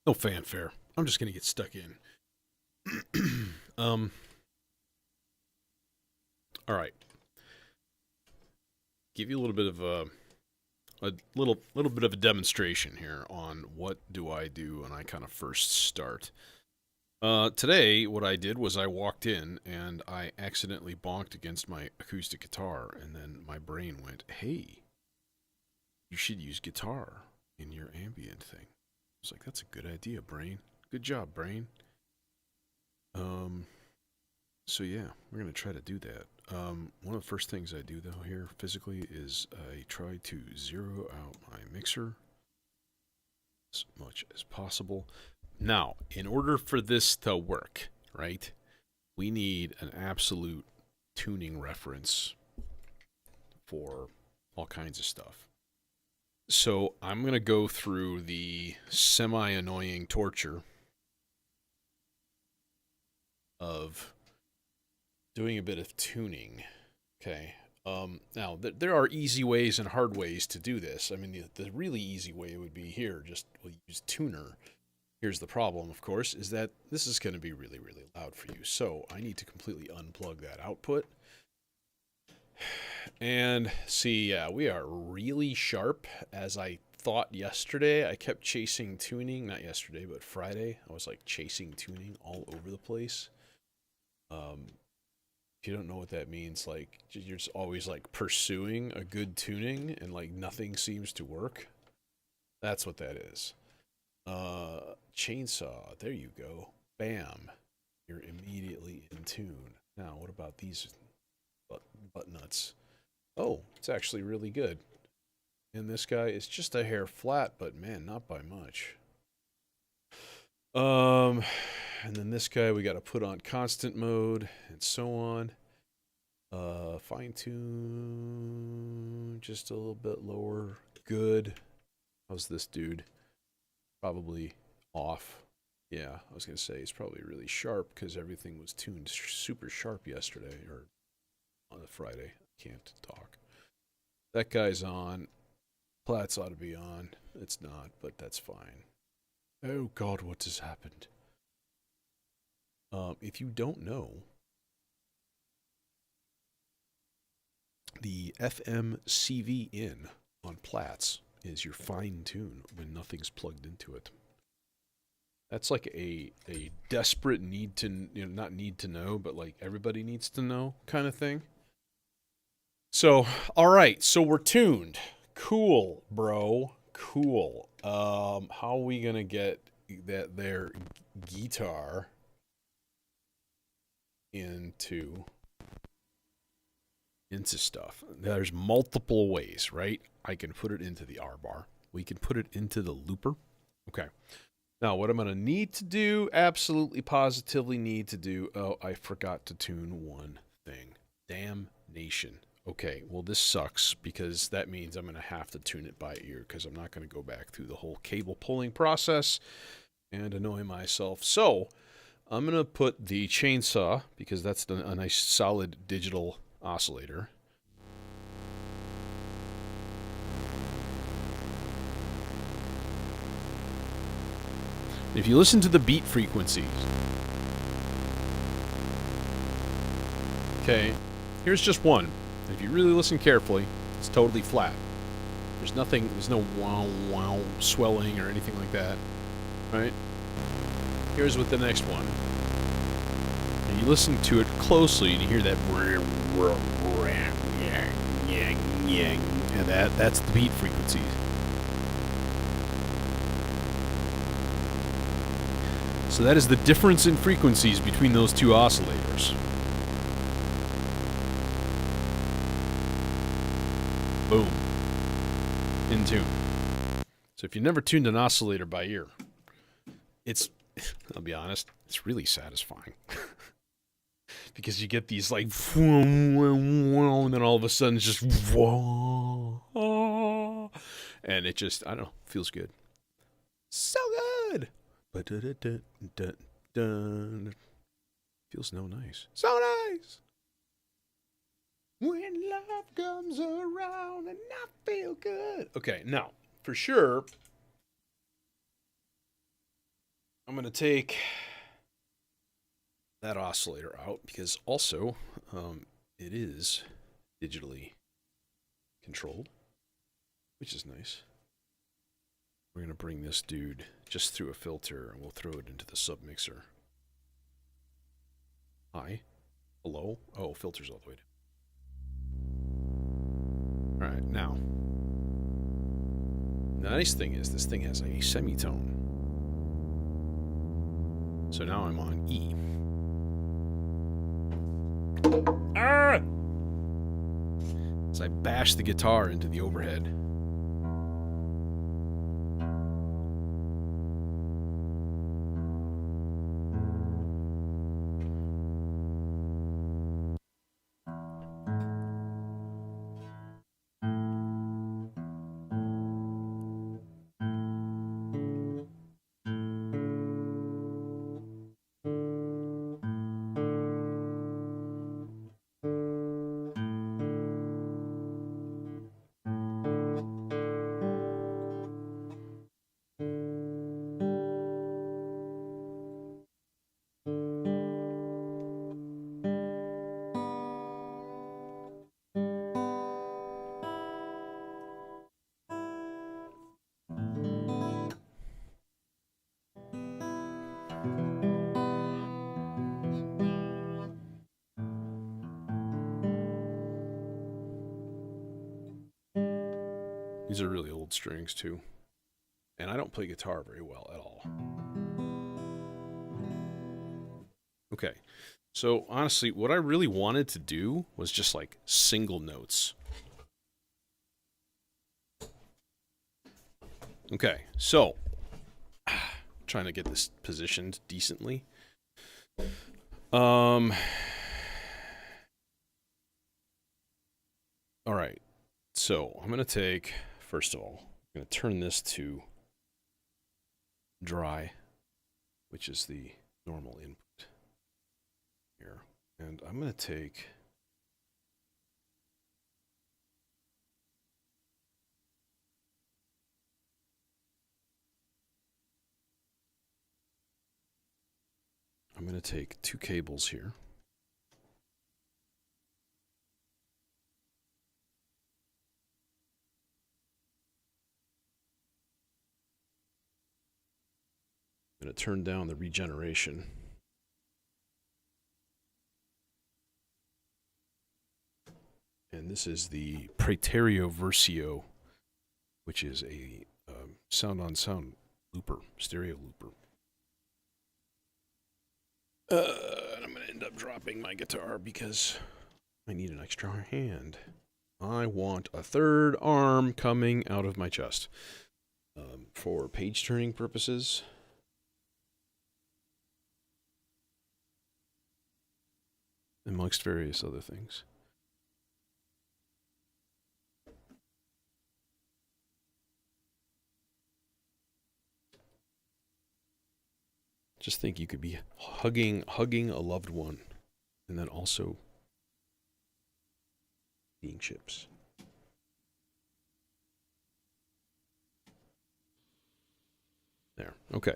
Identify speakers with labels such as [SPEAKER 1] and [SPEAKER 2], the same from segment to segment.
[SPEAKER 1] No fanfare. I'm just gonna get stuck in. um. All right. Give you a little bit of a little bit of a demonstration here on what do I do when I kind of first start. Today, what I did was I walked in and I accidentally bonked against my acoustic guitar, and then my brain went, "Hey, you should use guitar in your ambient thing." I was like, "That's a good idea, brain. Good job, brain." Um, So yeah, we're gonna try to do that. One of the first things I do though here physically is I try to zero out my mixer as much as possible. Now, in order for this to work, right, we need an absolute tuning reference for all kinds of stuff. So I'm gonna go through the semi-annoying torture of doing a bit of tuning. Okay. Now, there are easy ways and hard ways to do this. I mean, the really easy way would be here, just we'll use tuner. Here's the problem, of course, is that this is going to be really, really loud for you. So I need to completely unplug that output. And see, yeah, we are really sharp as I thought yesterday. I kept chasing tuning, not yesterday, but Friday. I was like chasing tuning all over the place. If you don't know what that means, like you're just always like pursuing a good tuning and like nothing seems to work. That's what that is. Chainsaw, there you go. Bam. You're immediately in tune. Now, what about these butt nuts? Oh, it's actually really good. And this guy is just a hair flat, but man, not by much. Um, and then this guy we got to put on constant mode and so on. Fine tune just a little bit lower. Good. How's this dude? Probably off. Yeah, I was gonna say it's probably really sharp because everything was tuned super sharp yesterday or on the Friday. I can't talk. That guy's on. Platts ought to be on. It's not, but that's fine. Oh God, what has happened? If you don't know, the FMCV in on Platts is your fine tune when nothing's plugged into it. That's like a desperate need to, not need to know, but like everybody needs to know kind of thing. So, all right, so we're tuned. Cool, bro. Cool. How are we gonna get that there geetar into stuff? There's multiple ways, right? I can put it into the R bar. We can put it into the looper. Okay. Now, what I'm going to need to do, absolutely positively need to do, oh, I forgot to tune one thing. Damnation. Okay, well, this sucks because that means I'm going to have to tune it by ear because I'm not going to go back through the whole cable pulling process and annoy myself. So, I'm going to put the chainsaw, because that's a nice solid digital oscillator. If you listen to the beat frequencies, okay, here's just one. If you really listen carefully, it's totally flat. There's nothing, there's no wow wow swelling or anything like that, right? Here's with the next one. And you listen to it closely and you hear that, and that's the beat frequencies. So that is the difference in frequencies between those two oscillators. Boom. In tune. So if you never tuned an oscillator by ear, it's, I'll be honest, it's really satisfying. Because you get these like, and then all of a sudden it's just, and it just, I don't know, feels good. So good. Feels no nice. So nice. When love comes around and I feel good. Okay, now, for sure, I'm going to take that oscillator out because also it is digitally controlled, which is nice. We're going to bring this dude just through a filter and we'll throw it into the submixer. Hi. Hello? Oh, filter's all the way down. Alright, now. The nice thing is this thing has a semitone. So now I'm on E. Ah! As I bash the guitar into the overhead. These are really old strings too. And I don't play guitar very well at all. Okay. So honestly, what I really wanted to do was just like single notes. Okay, so trying to get this positioned decently. All right. So I'm going to take, first of all, I'm going to turn this to dry, which is the normal input here. And I'm going to take two cables here. I'm going to turn down the regeneration. And this is the Praeterio Versio, which is a sound-on-sound looper, stereo looper. And I'm going to end up dropping my guitar because I need an extra hand. I want a third arm coming out of my chest for page-turning purposes. Amongst various other things. Just think you could be hugging a loved one and then also eating chips. There. Okay.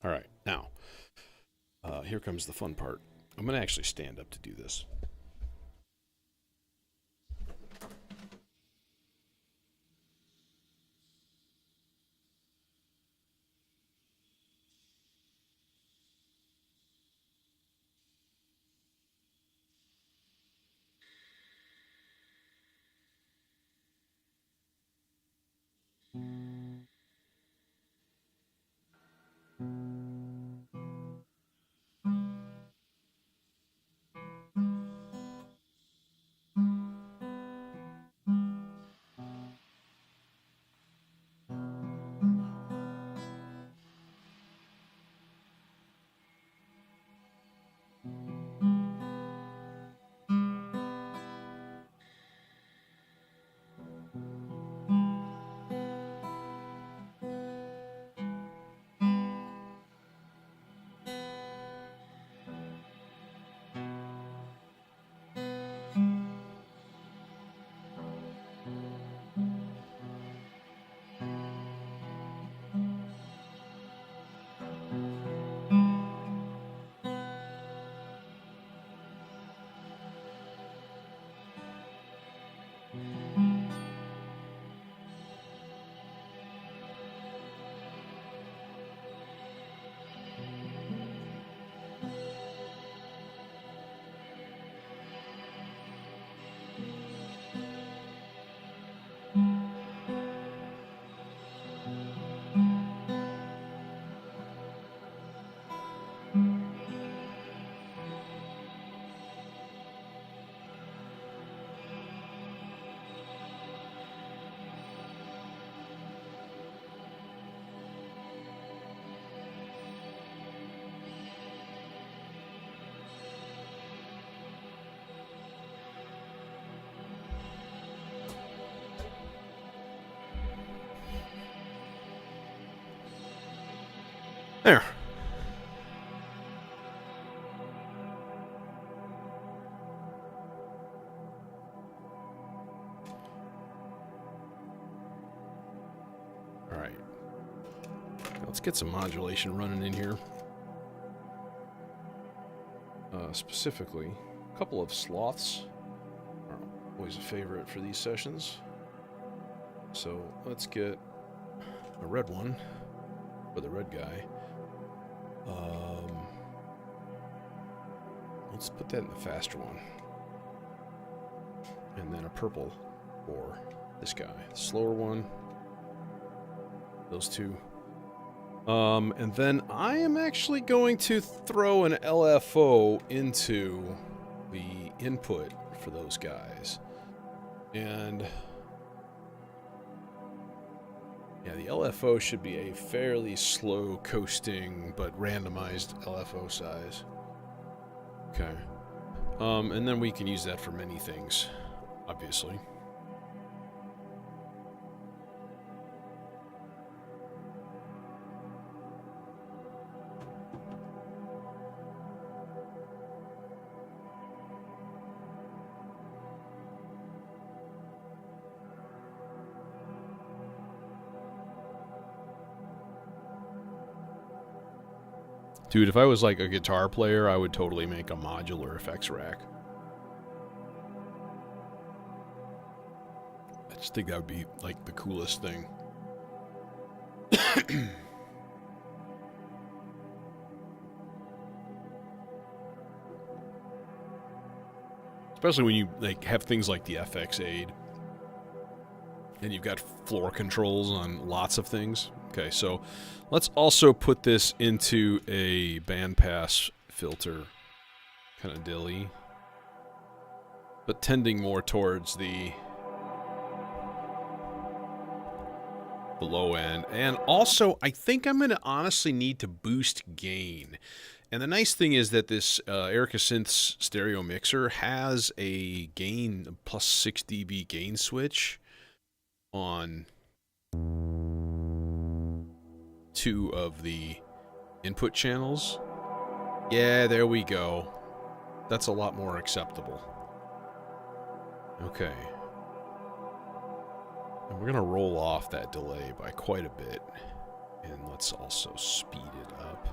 [SPEAKER 1] All right. Now, here comes the fun part. I'm going to actually stand up to do this. There. All right. Let's get some modulation running in here. Specifically, a couple of sloths are always a favorite for these sessions. So let's get a red one for the red guy. Let's put that in the faster one. And then a purple for this guy. The slower one. Those two. And then I am actually going to throw an LFO into the input for those guys. And yeah, the LFO should be a fairly slow coasting but randomized LFO size. Okay. And then we can use that for many things, obviously. Dude, if I was like a guitar player, I would totally make a modular effects rack. I just think that would be like the coolest thing. Especially when you like have things like the FX Aid. And you've got floor controls on lots of things. Okay, so let's also put this into a bandpass filter kind of dilly. But tending more towards the low end. And also, I think I'm going to honestly need to boost gain. And the nice thing is that this Erica Synth's stereo mixer has a gain plus 6 dB gain switch on 2 of the input channels. Yeah, there we go. That's a lot more acceptable. Okay. And we're going to roll off that delay by quite a bit. And let's also speed it up.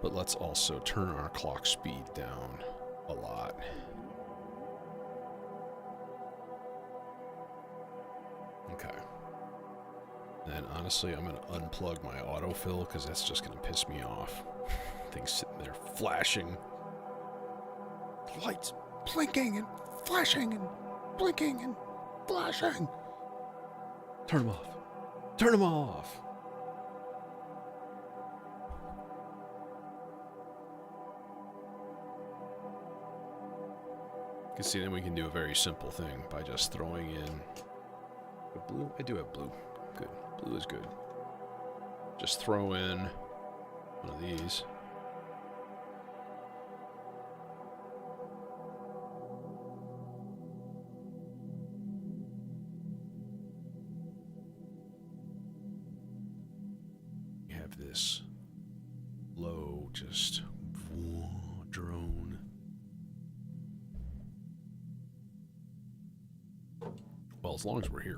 [SPEAKER 1] But let's also turn our clock speed down a lot. Okay. And honestly, I'm going to unplug my autofill because that's just going to piss me off. Things sitting there flashing. Lights blinking and flashing and blinking and flashing. Turn them off. Turn them off. You can see then we can do a very simple thing by just throwing in a blue. I do have blue. Good. Blue is good. Just throw in one of these. You have this low, just drone. Well, as long as we're here.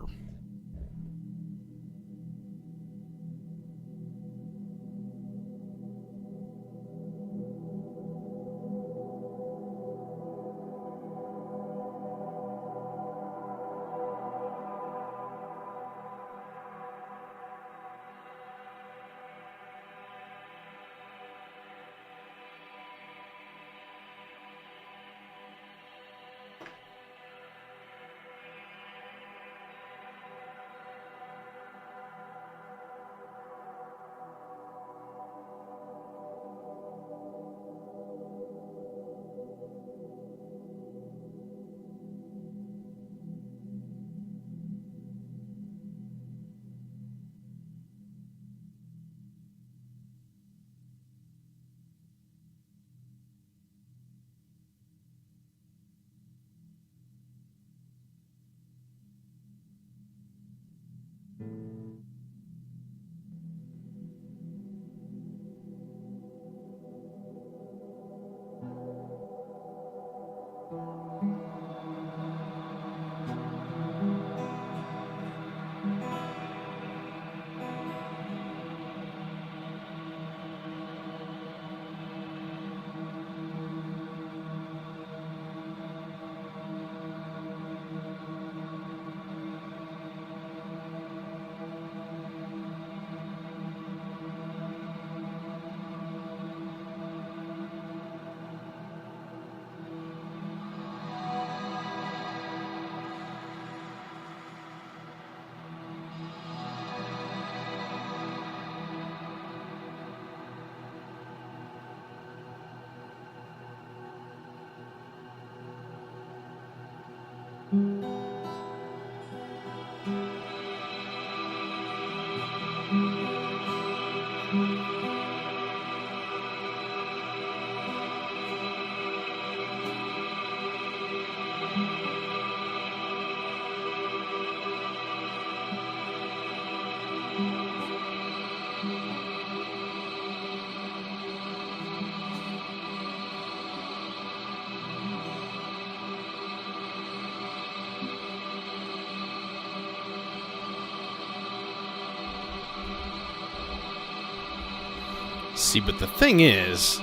[SPEAKER 1] See, but the thing is...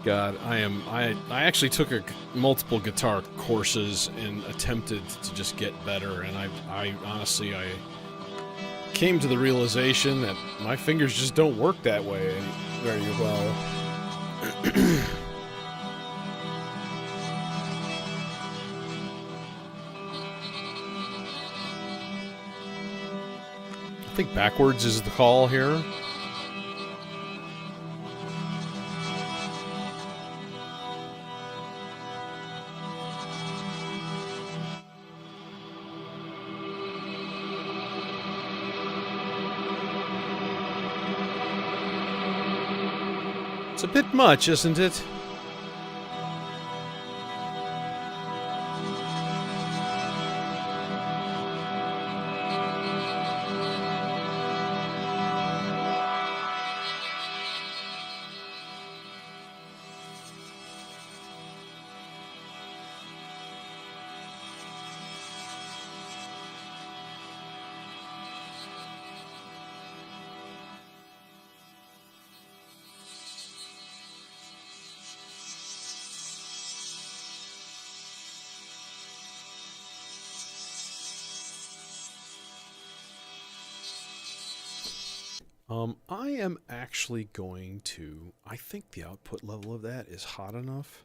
[SPEAKER 1] God, I actually took multiple guitar courses and attempted to just get better, and I honestly came to the realization that my fingers just don't work that way very well. I think backwards is the call here. It's a bit much, isn't it? I am actually going to... I think the output level of that is hot enough.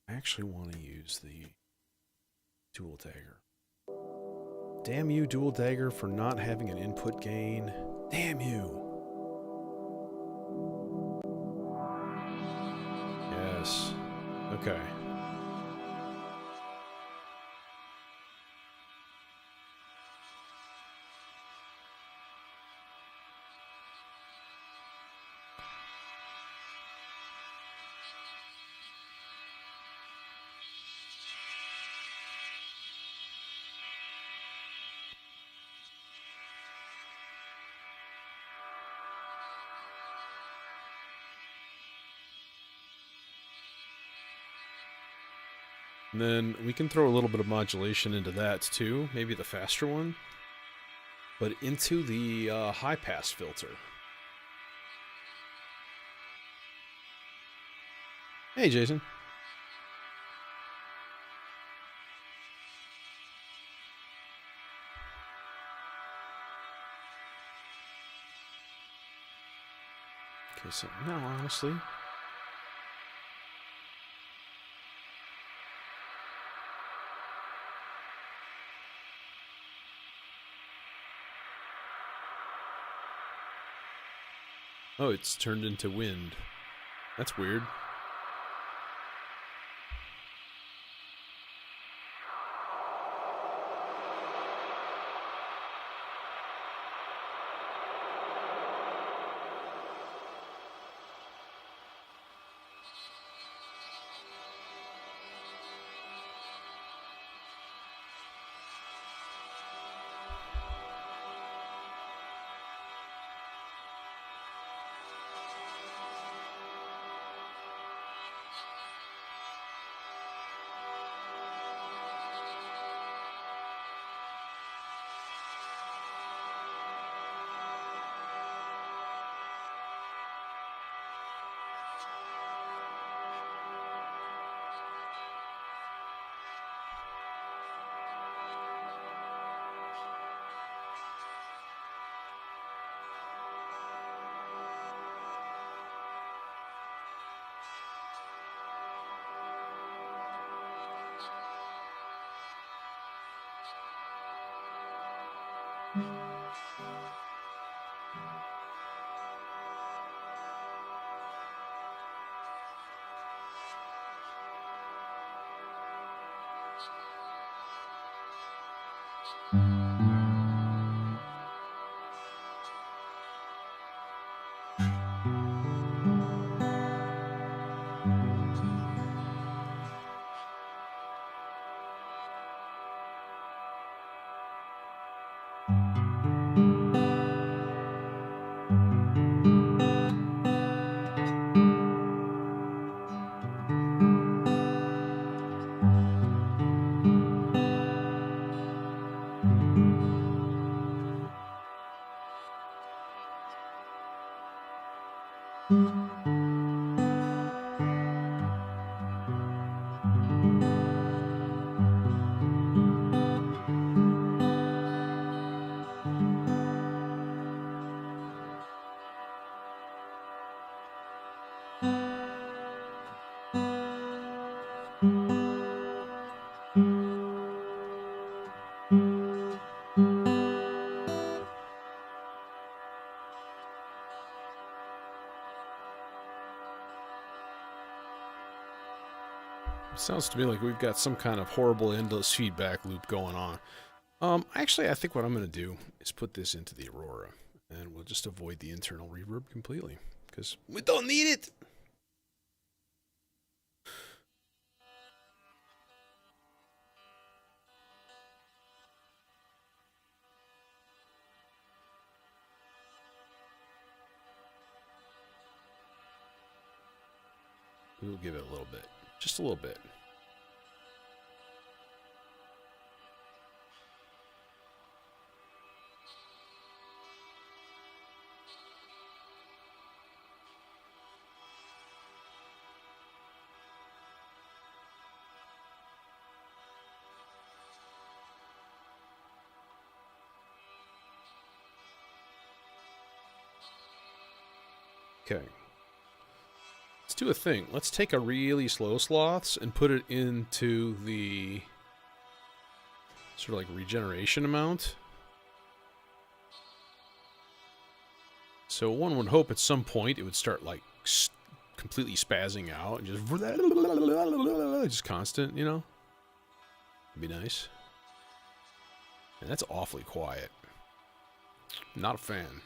[SPEAKER 1] I actually want to use the dual dagger. Damn you, dual dagger, for not having an input gain. Damn you. Yes. Okay. And then we can throw a little bit of modulation into that too, maybe the faster one, but into the high pass filter. Hey, Jason. Okay, so now honestly... Oh, it's turned into wind. That's weird. Sounds to me like we've got some kind of horrible endless feedback loop going on. Actually, I think what I'm going to do is put this into the Aurora, and we'll just avoid the internal reverb completely, because we don't need it! We'll give it a little bit. Just a little bit. Okay. Let's do a thing. Let's take a really slow sloths and put it into the sort of like regeneration amount. So one would hope at some point it would start like completely spazzing out and just constant, you know? It'd be nice. And that's awfully quiet. Not a fan.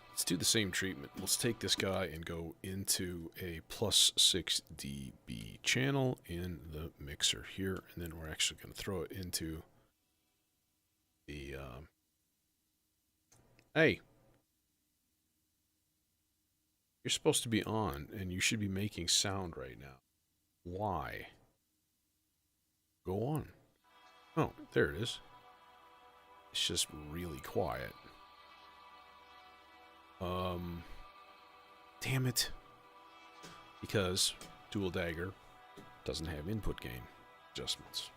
[SPEAKER 1] Let's do the same treatment. Let's take this guy and go into a plus 6 dB channel in the mixer here, and then we're actually going to throw it into the... Hey! You're supposed to be on, and you should be making sound right now. Why? Go on. Oh, there it is. It's just really quiet. Damn it. Because Dual Dagger doesn't have input gain adjustments.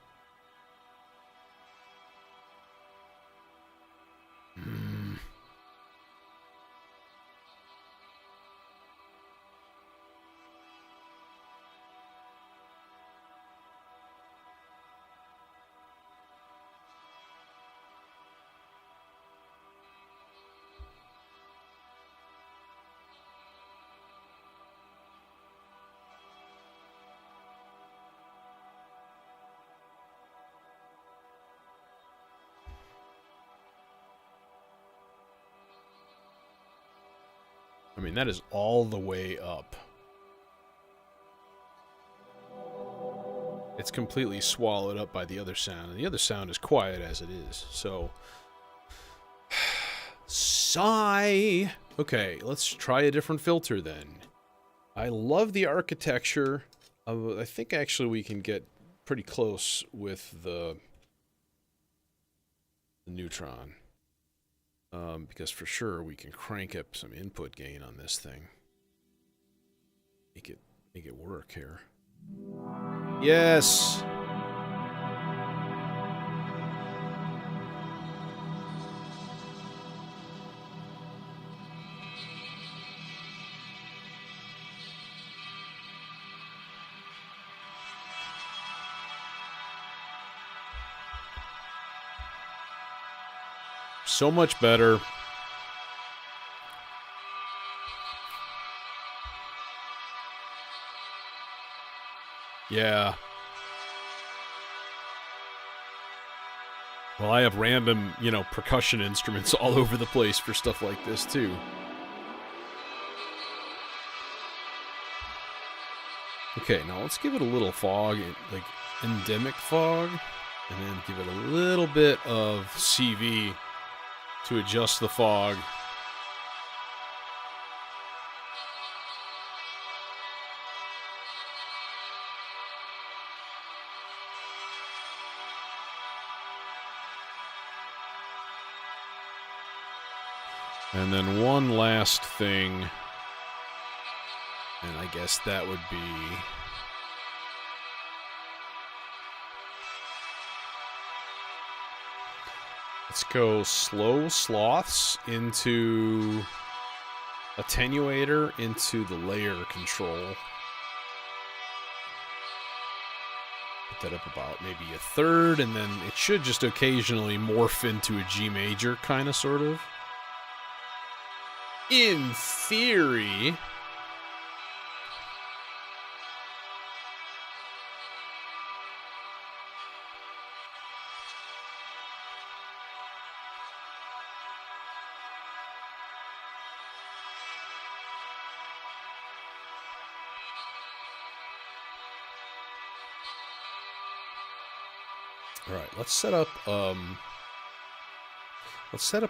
[SPEAKER 1] I mean, that is all the way up. It's completely swallowed up by the other sound, and the other sound is quiet as it is, so... Sigh! Okay, let's try a different filter then. I love the architecture. I think actually we can get pretty close with the Neutron. Because for sure we can crank up some input gain on this thing. Make it work here. Yes! So much better. Yeah. Well, I have random, you know, percussion instruments all over the place for stuff like this, too. Okay, now let's give it a little fog, like endemic fog, and then give it a little bit of CV to adjust the fog. And then one last thing, and I guess that would be... Let's go slow sloths into attenuator into the layer control. Put that up about maybe a third, and then it should just occasionally morph into a G major, kind of, sort of. In theory... Alright, let's set up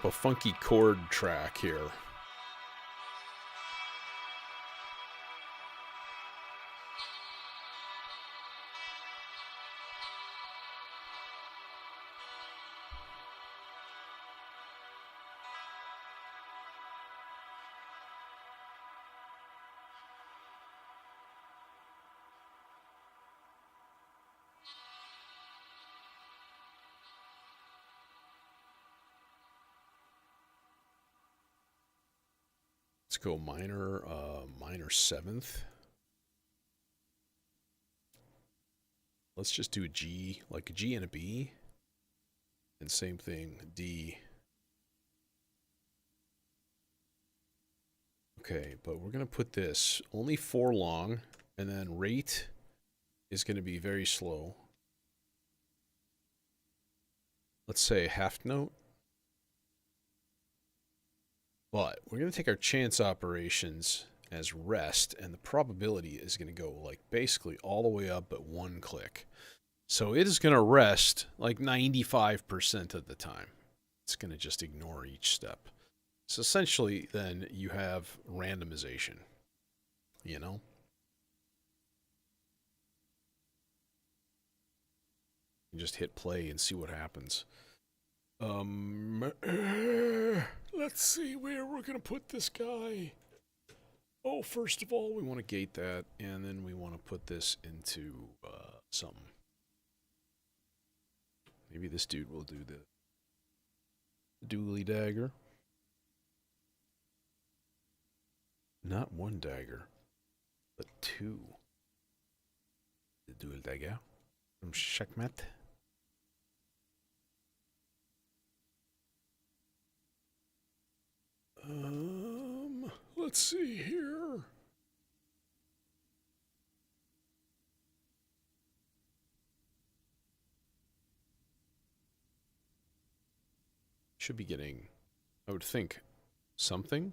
[SPEAKER 1] a funky chord track here. Let's go minor, minor seventh. Let's just do a G, like a G and a B. And same thing, D. Okay, but we're going to put this only 4 long, and then rate is going to be very slow. Let's say a half note. But we're going to take our chance operations as rest, and the probability is going to go like basically all the way up at 1 click. So it is going to rest like 95% of the time. It's going to just ignore each step. So essentially then you have randomization, you know? You just hit play and see what happens. Let's see where we're going to put this guy. Oh, first of all, we want to gate that, and then we want to put this into something. Maybe this dude will do the dually dagger. Not 1 dagger, but 2. The dual dagger from Checkmate. Let's see here. Should be getting, I would think, something.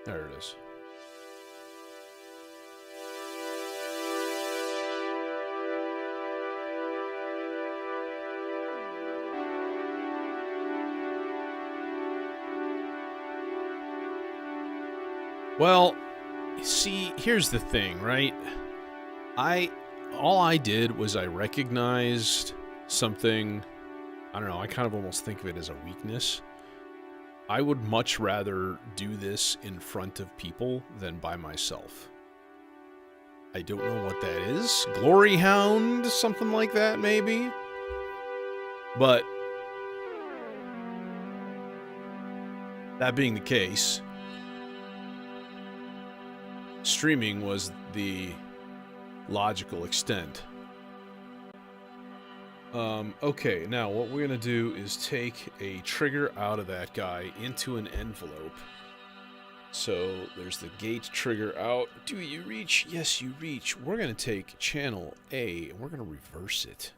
[SPEAKER 1] There it is. Well, see, here's the thing, right? All I did was I recognized something, I don't know, I kind of almost think of it as a weakness. I would much rather do this in front of people than by myself. I don't know what that is. Glory Hound, something like that, maybe? But that being the case, streaming was the logical extent. Okay, now what we're going to do is take a trigger out of that guy into an envelope. So there's the gate trigger out. Do you reach? Yes, you reach. We're going to take channel A and we're going to reverse it.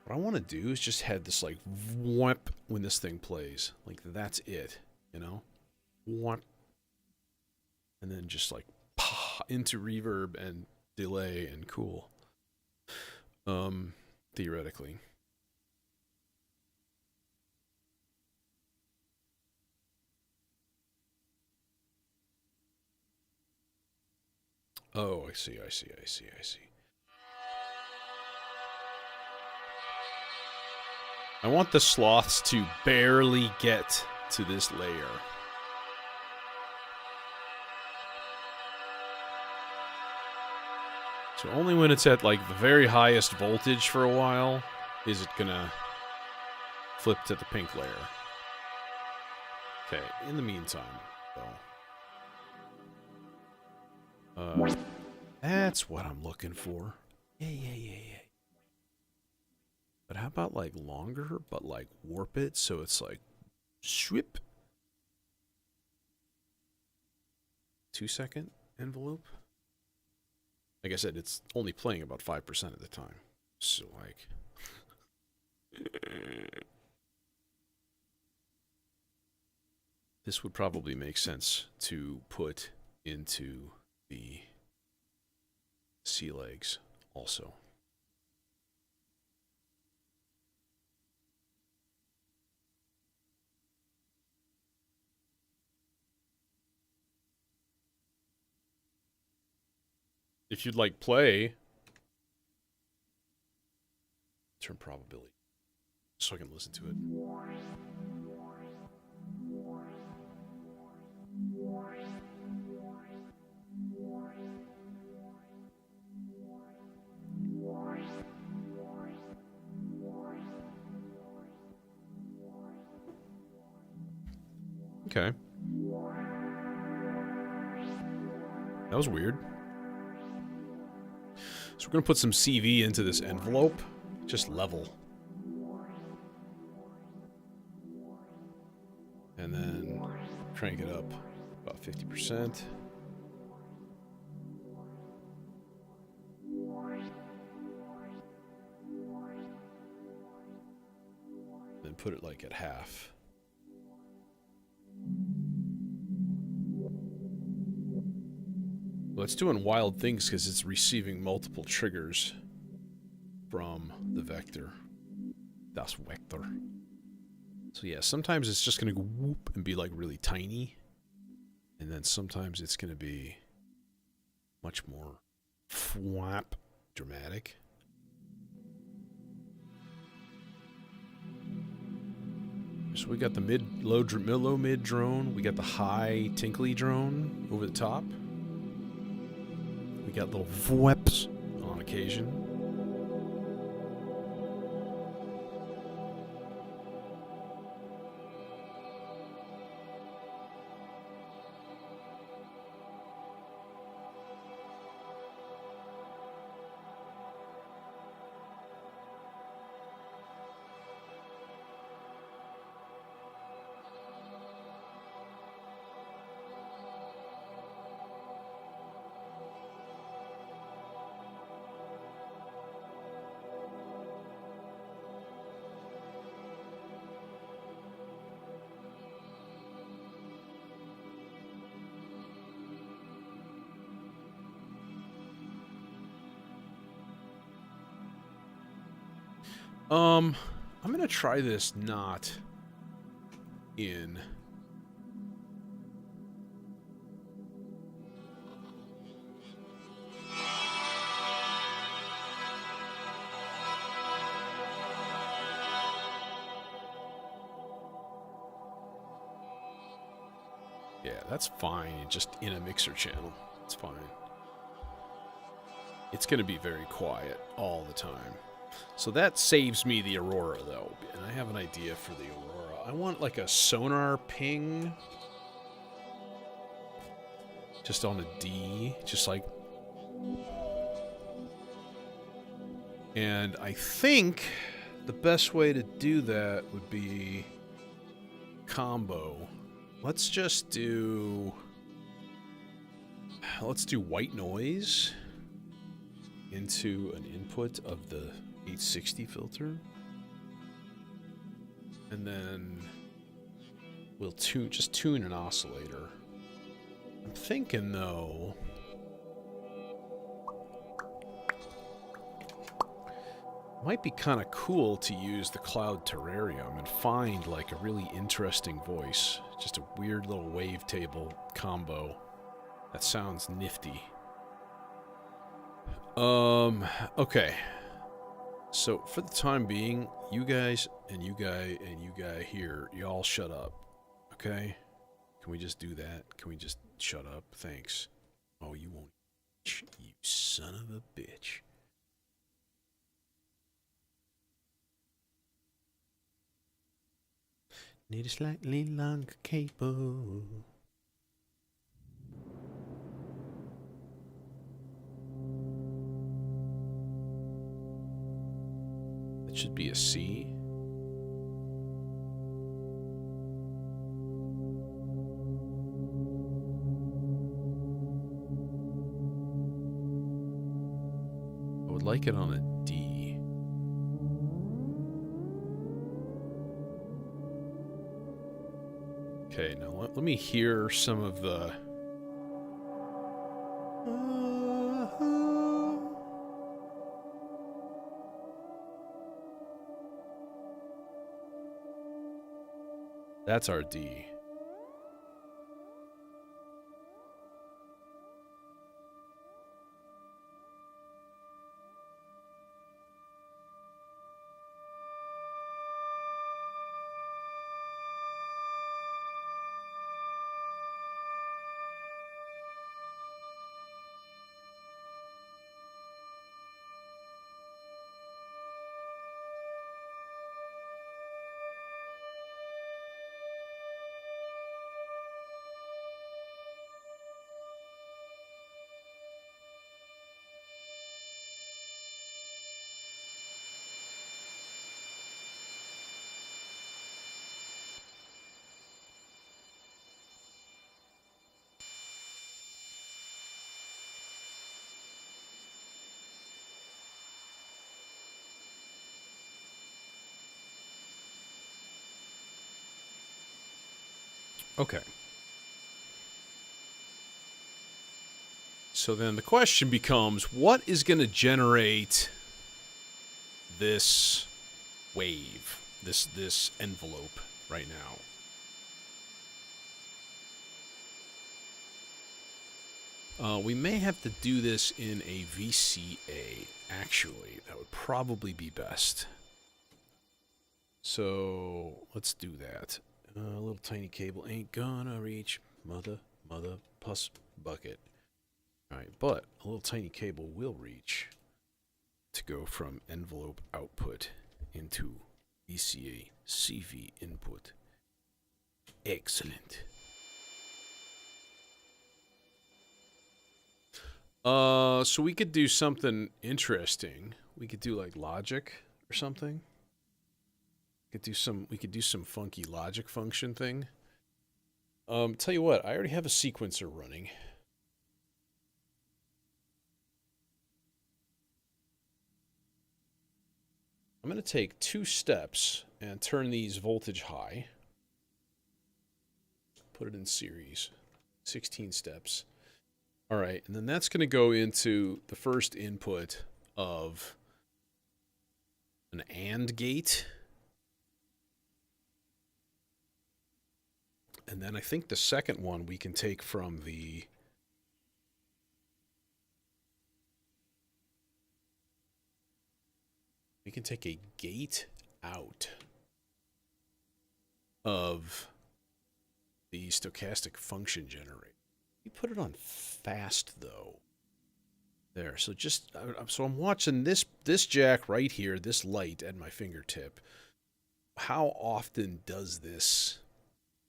[SPEAKER 1] What I want to do is just have this like whap when this thing plays. Like that's it, you know? Whap. And then just like into reverb and delay and cool. Theoretically. Oh, I see. I want the sloths to barely get to this layer. So only when it's at like the very highest voltage for a while is it gonna flip to the pink layer. Okay, in the meantime, though. That's what I'm looking for. Yeah. But how about like longer, but like warp it so it's like swip. 2-second envelope. Like I said, it's only playing about 5% of the time. So like this would probably make sense to put into the sea legs also. If you'd like play, turn probability so I can listen to it. Okay. That was weird. So we're going to put some CV into this envelope. Just level. And then crank it up about 50%. Then put it like at half. Well, it's doing wild things because it's receiving multiple triggers from the vector. Das Vector. So yeah, sometimes it's just going to go whoop and be like really tiny. And then sometimes it's going to be much more flap dramatic. So we got the low mid drone. We got the high tinkly drone over the top. We got little whoops on occasion. I'm gonna try this not in yeah, that's fine. Just in a mixer channel. It's fine. it's going to be very quiet all the time. So that saves me the Aurora, though. And I have an idea for the Aurora. I want like a sonar ping. Just on a D. Just like... And I think the best way to do that would be combo. Let's just do... Let's do white noise into an input of the 860 filter. And then we'll just tune an oscillator. I'm thinking, though... Might be kind of cool to use the Cloud Terrarium and find like a really interesting voice. Just a weird little wavetable combo that sounds nifty. Okay. So for the time being, you guys and you guy and you guy here, y'all shut up. Okay? Can we just do that? Can we just shut up? Thanks. Oh, you won't. You son of a bitch. Need a slightly longer cable. That should be a C. I would like it on a D. Okay, now let me hear some of the... That's our D. Okay. So then the question becomes, what is going to generate this wave, this envelope right now? We may have to do this in a VCA, actually. That would probably be best. So let's do that. A little tiny cable ain't gonna reach mother puss bucket. Alright, but a little tiny cable will reach to go from envelope output into VCA CV input. Excellent. So we could do something interesting. We could do like logic or something. We could do some funky logic function thing. Tell you what, I already have a sequencer running. I'm going to take 2 steps and turn these voltage high. Put it in series. 16 steps. All right, and then that's going to go into the first input of an AND gate. And then I think the second one we can take from the... We can take a gate out of the stochastic function generator. We put it on fast, though. There. So just so I'm watching this jack right here, this light at my fingertip. How often does this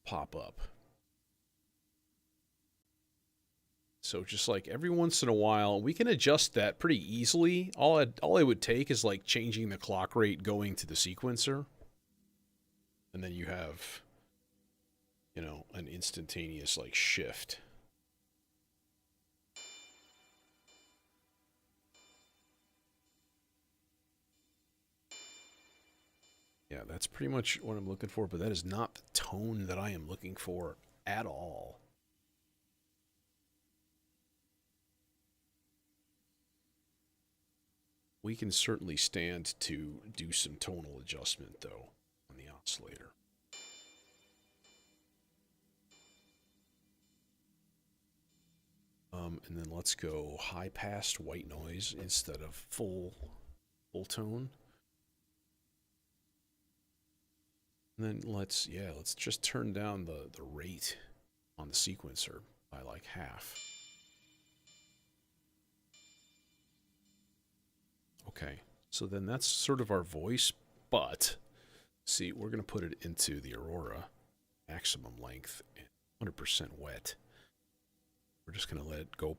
[SPEAKER 1] pop up? So just like every once in a while, we can adjust that pretty easily. All it would take is like changing the clock rate going to the sequencer, and then you have, you know, an instantaneous like shift. Yeah, that's pretty much what I'm looking for, but that is not the tone that I am looking for at all. We can certainly stand to do some tonal adjustment, though, on the oscillator. And then let's go high passed white noise instead of full tone. And then let's just turn down the rate on the sequencer by like half. Okay, so then that's sort of our voice, but see, we're going to put it into the Aurora maximum length, 100% wet. We're just going to let it go.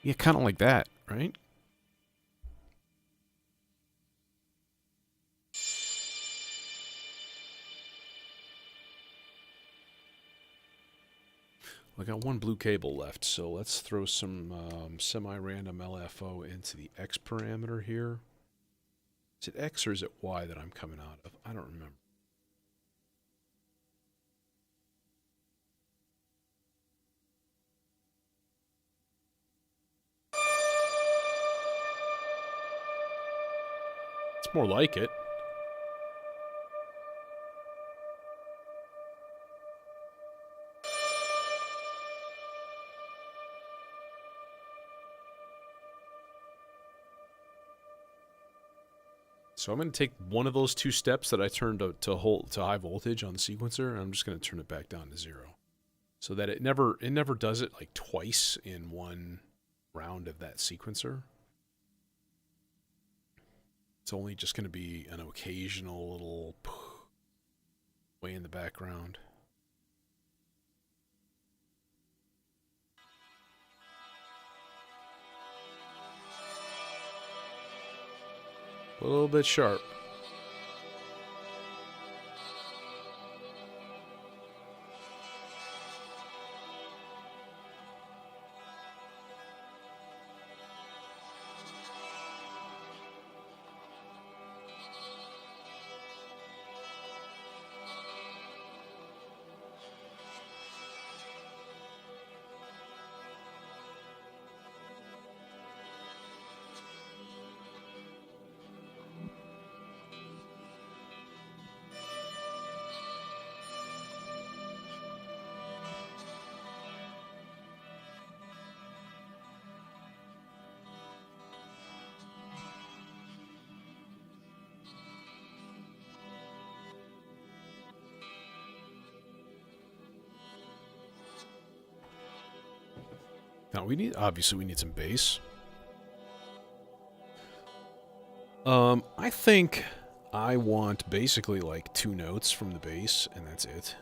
[SPEAKER 1] Yeah, kind of like that, right? I got one blue cable left, so let's throw some semi-random LFO into the X parameter here. Is it X or is it Y that I'm coming out of? I don't remember. It's more like it. So I'm going to take one of those two steps that I turned to high voltage on the sequencer, and I'm just going to turn it back down to 0, so that it never does it like twice in one round of that sequencer. It's only just going to be an occasional little way in the background. A little bit sharp. Now obviously we need some bass. I think I want basically like 2 notes from the bass, and that's it.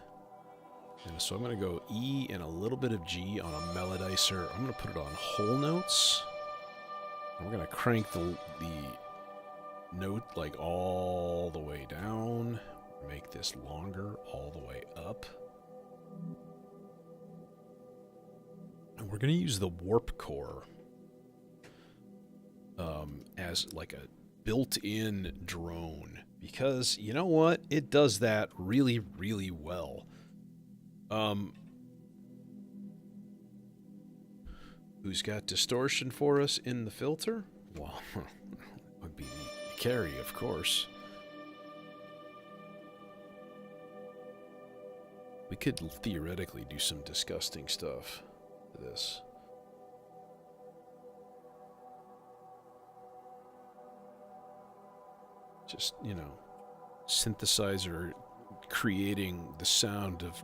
[SPEAKER 1] And so I'm going to go E and a little bit of G on a melodizer. I'm going to put it on whole notes. And we're going to crank the note like all the way down. Make this longer all the way up. And we're going to use the warp core as like a built-in drone, because you know what? It does that really, really well. Who's got distortion for us in the filter? Well, would be Carrie, of course. We could theoretically do some disgusting stuff to this. Just, you know, synthesizer creating the sound of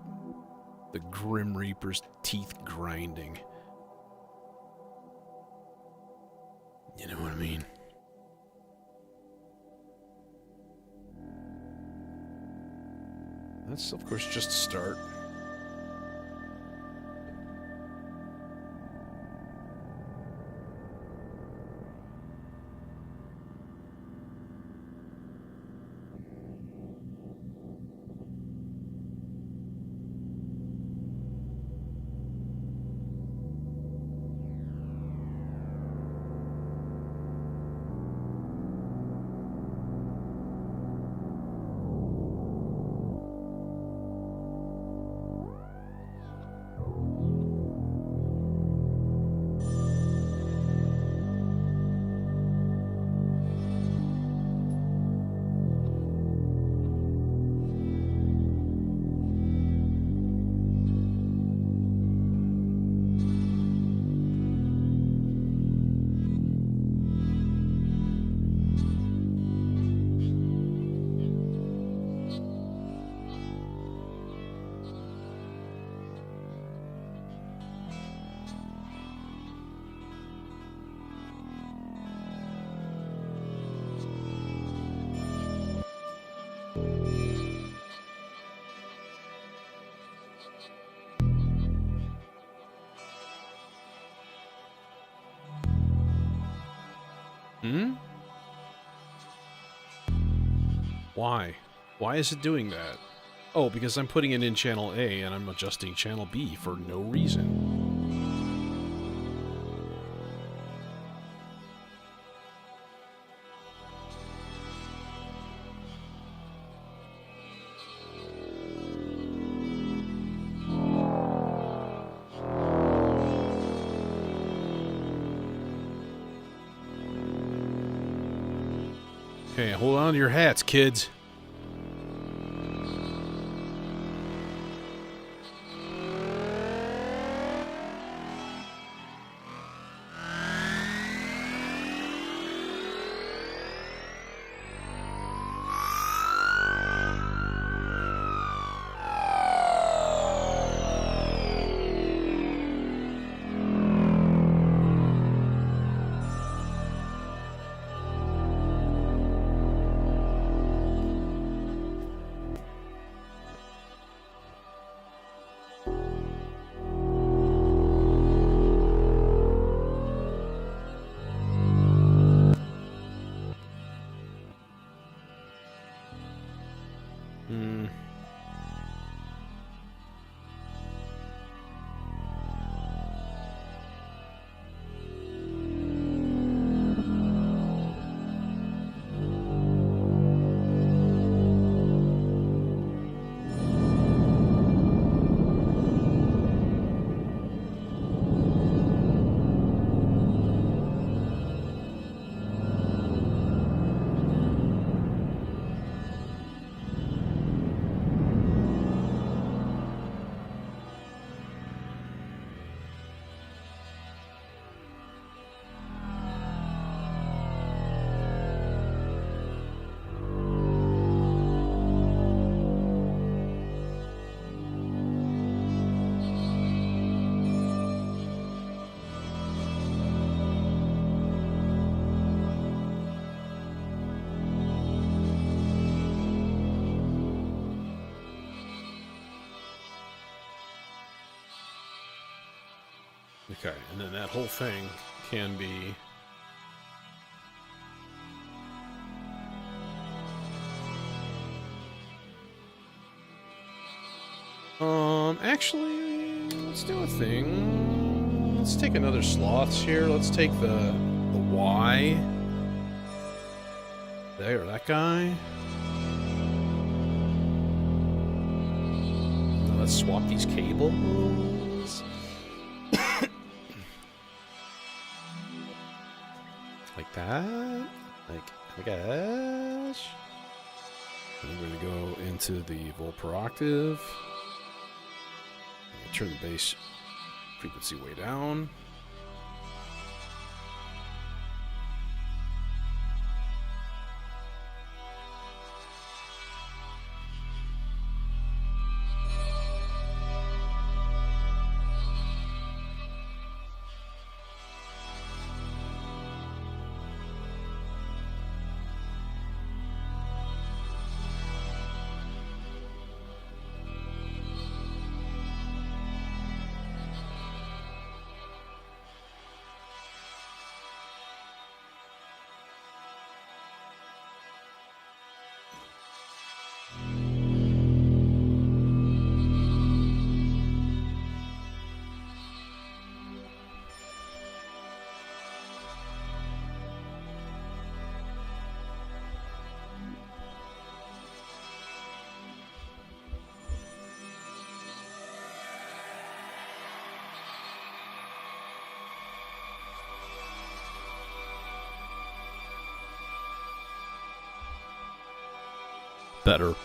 [SPEAKER 1] the Grim Reaper's teeth grinding. You know what I mean? That's, of course, just a start. Hmm? Why? Why is it doing that? Oh, because I'm putting it in channel A and I'm adjusting channel B for no reason. Okay, hold on to your hats, kids. Okay, and then that whole thing can be... actually, let's do a thing. Let's take another sloths here. Let's take the Y. There, that guy. Now let's swap these cables. Like that. Like, oh my gosh. And we're going to go into the Volper octave. Turn the bass frequency way down. better.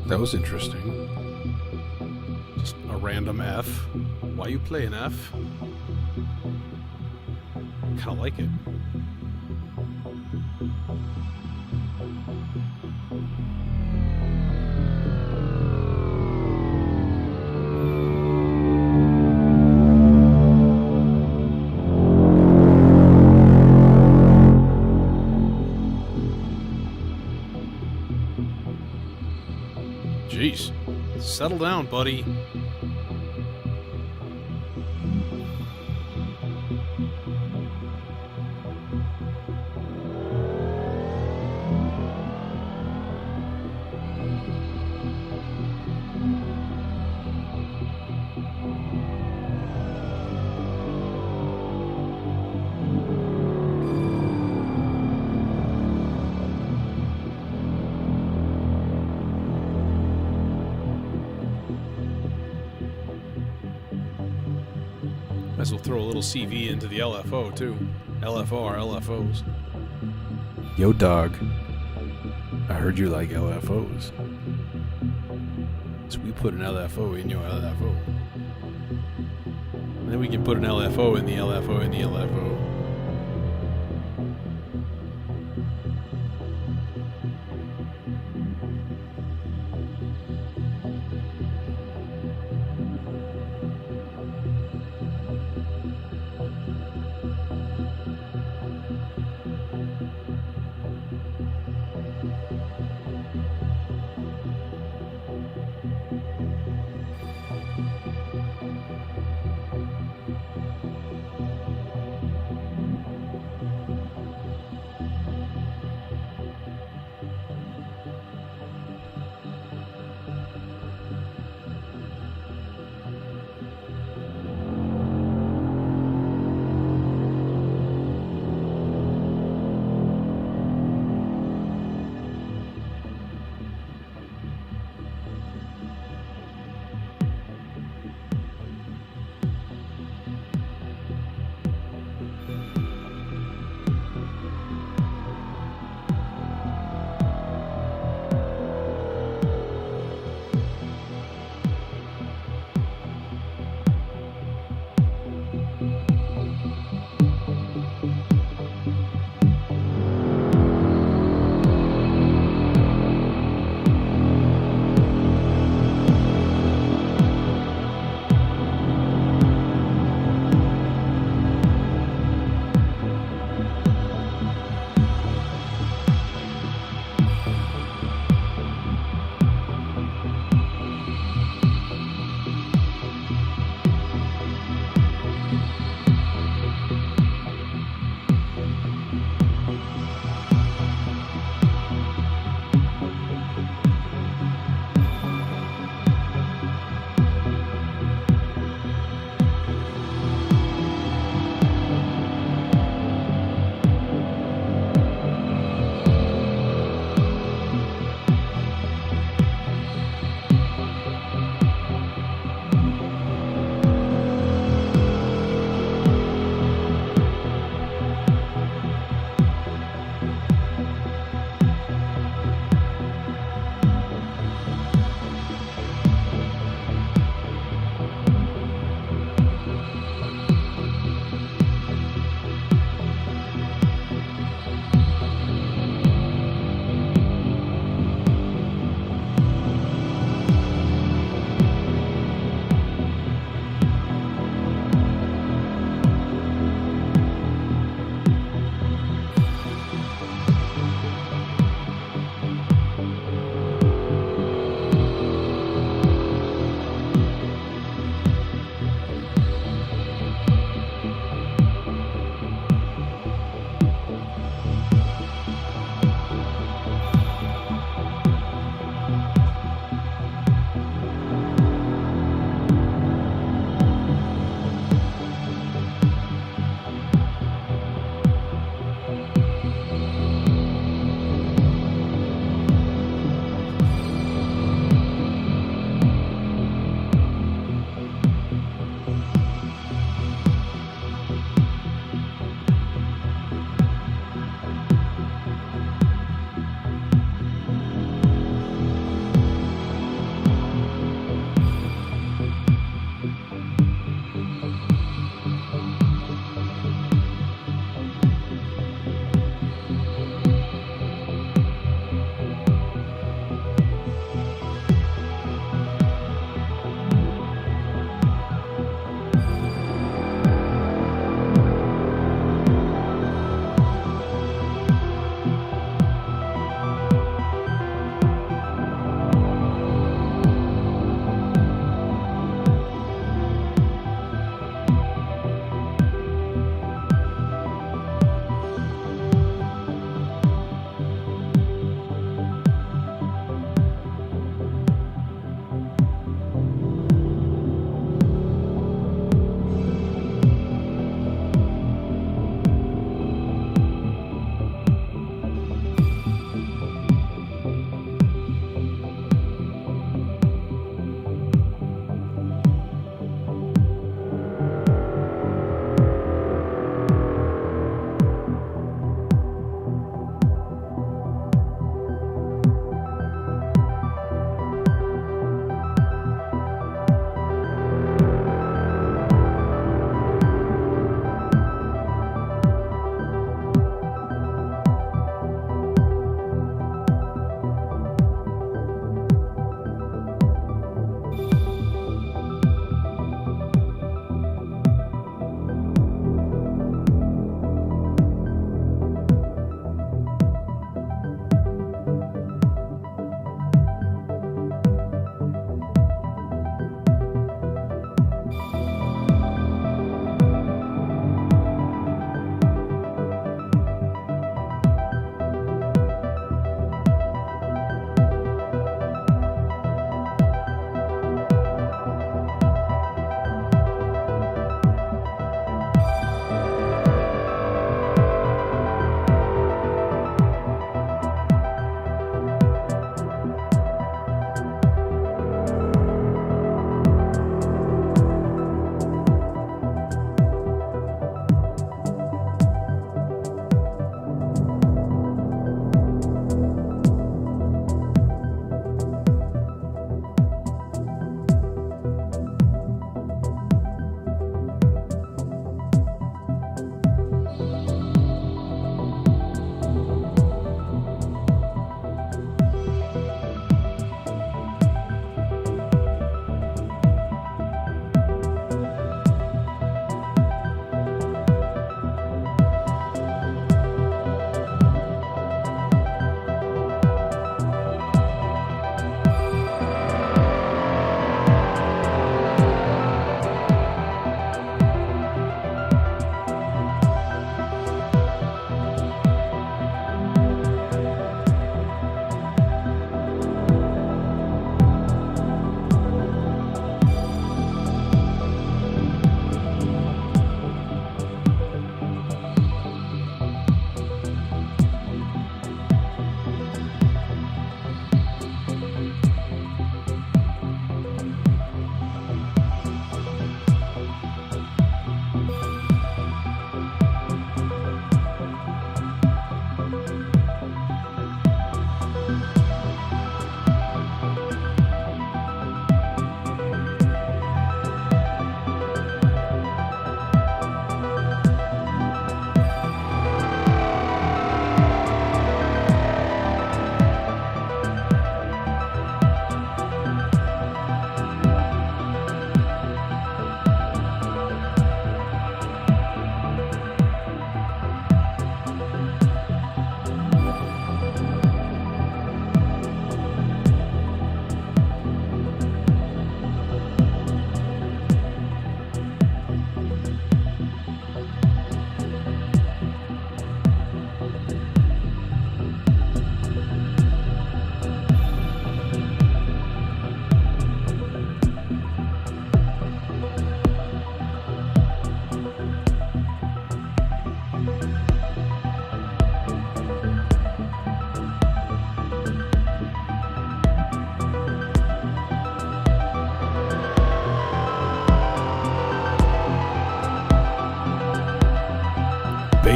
[SPEAKER 1] That was interesting. Just a random F. Why you play an F? Kinda like it. Jeez. Settle down, buddy. Might as well throw a little CV into the LFO, too. LFO are LFOs. Yo, dog. I heard you like LFOs. So we put an LFO in your LFO. And then we can put an LFO in the LFO in the LFO.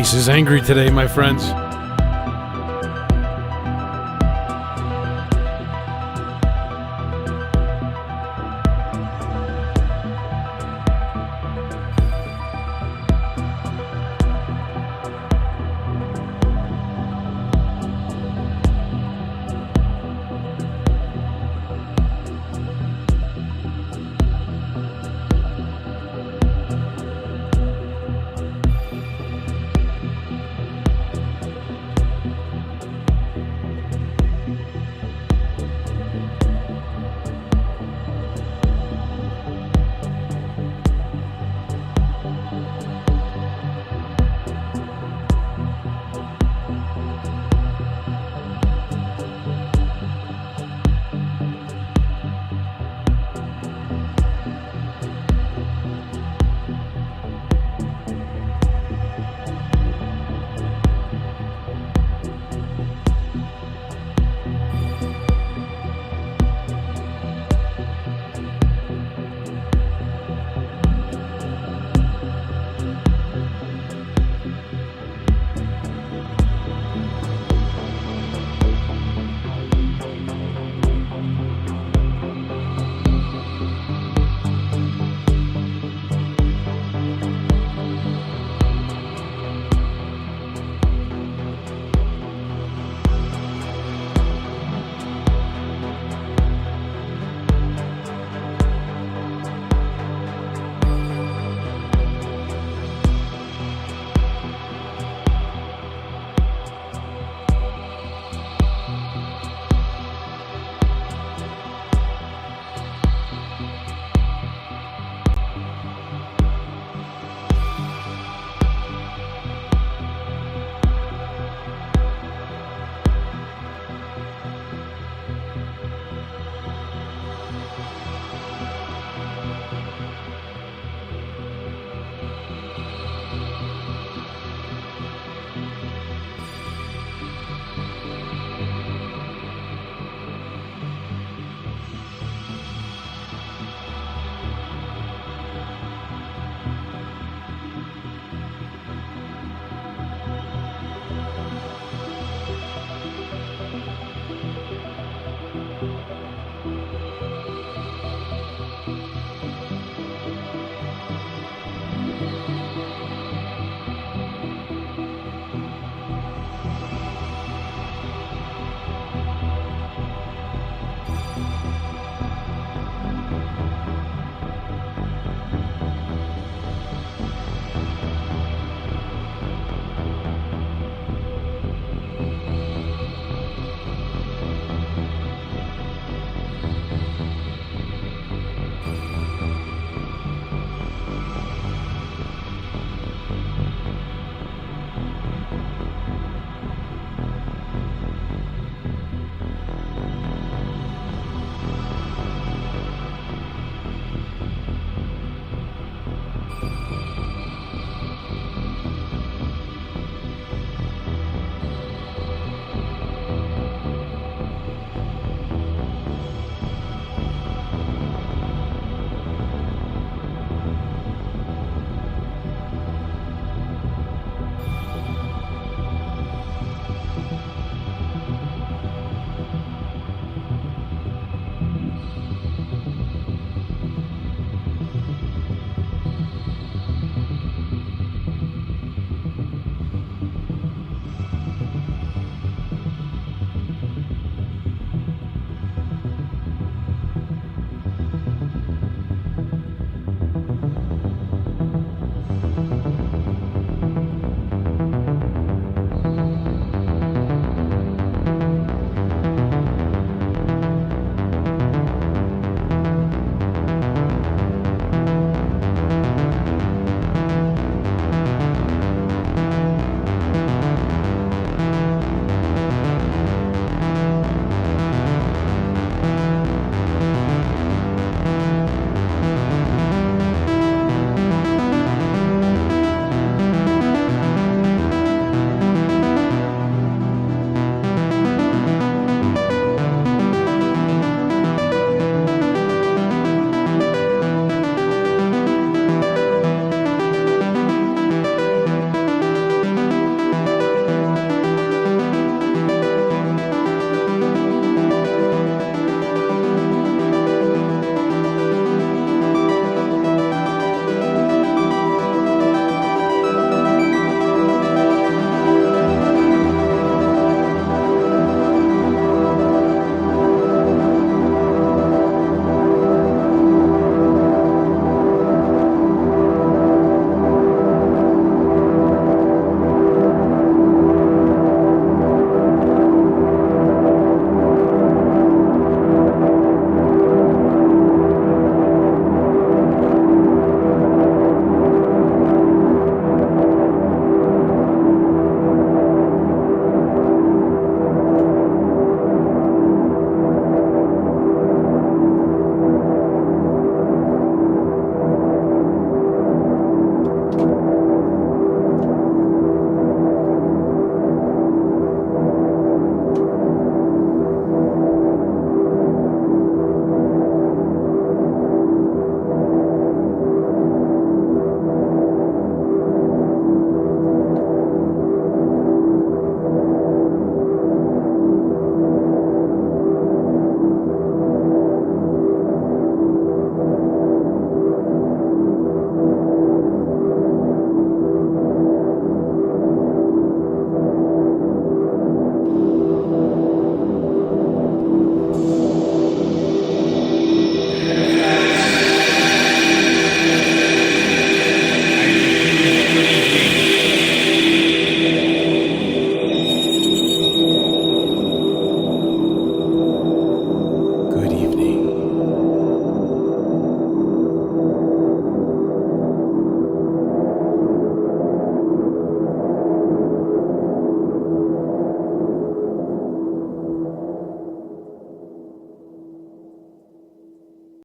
[SPEAKER 1] face is angry today, my friends.